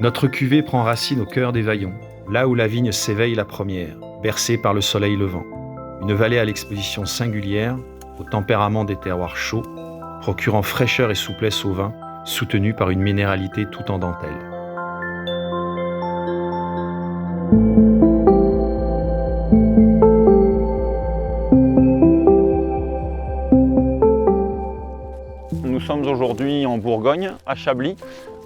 Notre cuvée prend racine au cœur des Vaillons, là où la vigne s'éveille la première, bercée par le soleil levant. Une vallée à l'exposition singulière, au tempérament des terroirs chauds, procurant fraîcheur et souplesse au vin, soutenue par une minéralité tout en dentelle. Nous sommes aujourd'hui en Bourgogne, à Chablis,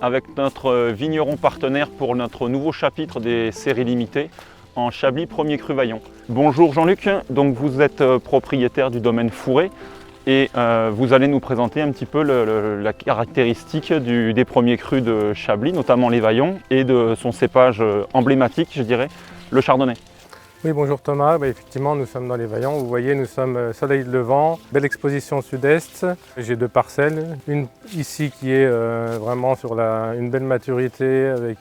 avec notre vigneron partenaire pour notre nouveau chapitre des séries limitées en Chablis Premier Cru Vaillon. Bonjour Jean-Luc, donc vous êtes propriétaire du domaine Fourré et vous allez nous présenter un petit peu la caractéristique des premiers crus de Chablis, notamment les Vaillons, et de son cépage emblématique, je dirais, le Chardonnay. Oui, bonjour Thomas. Effectivement, nous sommes dans les Vaillons. Vous voyez, nous sommes soleil levant, belle exposition sud-est. J'ai deux parcelles. Une ici qui est vraiment sur une belle maturité avec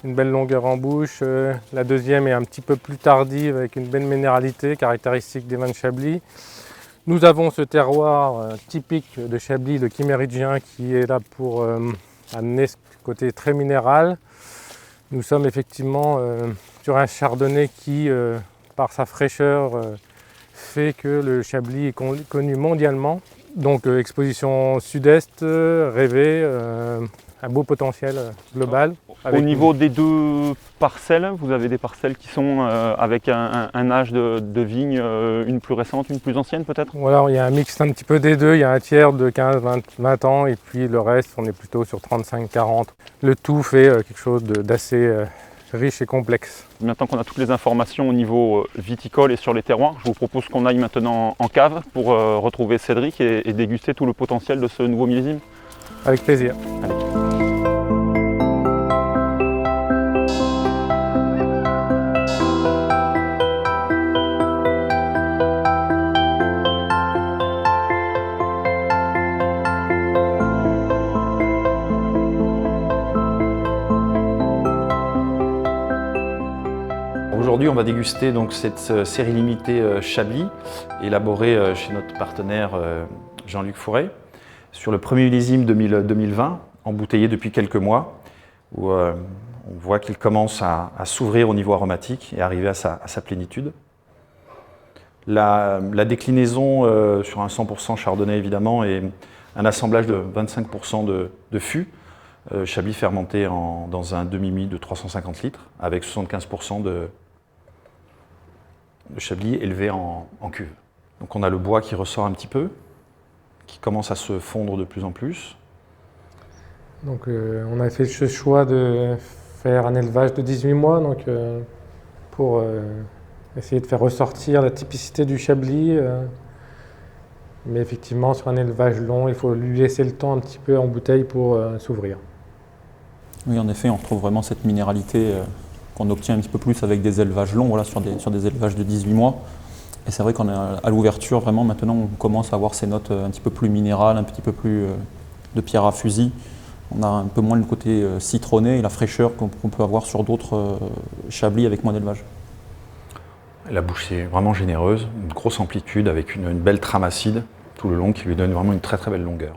une belle longueur en bouche. La deuxième est un petit peu plus tardive avec une belle minéralité caractéristique des vins de Chablis. Nous avons ce terroir typique de Chablis, le Quiméridgien, qui est là pour amener ce côté très minéral. Nous sommes effectivement sur un chardonnay qui, par sa fraîcheur, fait que le Chablis est connu mondialement. Donc exposition sud-est, rêvée, un beau potentiel global. Au niveau des deux parcelles, vous avez des parcelles qui sont avec un âge de vigne, une plus récente, une plus ancienne peut-être? Voilà, il y a un mix un petit peu des deux, il y a un tiers de 15, 20 ans et puis le reste, on est plutôt sur 35, 40. Le tout fait quelque chose d'assez riche et complexe. Maintenant qu'on a toutes les informations au niveau viticole et sur les terroirs, je vous propose qu'on aille maintenant en cave pour retrouver Cédric et déguster tout le potentiel de ce nouveau millésime. Avec plaisir. Allez. Aujourd'hui, on va déguster donc cette série limitée Chablis, élaborée chez notre partenaire Jean-Luc Fourré, sur le premier millésime 2020, embouteillé depuis quelques mois, où on voit qu'il commence à s'ouvrir au niveau aromatique et arriver à sa plénitude. La déclinaison sur un 100% chardonnay, évidemment, est un assemblage de 25% de fût, Chablis fermenté dans un demi-mie de 350 litres, avec 75% de Chablis élevé en cuve. Donc on a le bois qui ressort un petit peu, qui commence à se fondre de plus en plus. Donc on a fait ce choix de faire un élevage de 18 mois donc, pour essayer de faire ressortir la typicité du Chablis. Mais effectivement, sur un élevage long, il faut lui laisser le temps un petit peu en bouteille pour s'ouvrir. Oui, en effet, on retrouve vraiment cette minéralité qu'on obtient un petit peu plus avec des élevages longs, voilà, sur des élevages de 18 mois. Et c'est vrai qu'à l'ouverture, vraiment, maintenant, on commence à avoir ces notes un petit peu plus minérales, un petit peu plus de pierre à fusil. On a un peu moins le côté citronné et la fraîcheur qu'on peut avoir sur d'autres Chablis avec moins d'élevage. La bouche est vraiment généreuse, une grosse amplitude avec une belle trame acide tout le long qui lui donne vraiment une très très belle longueur.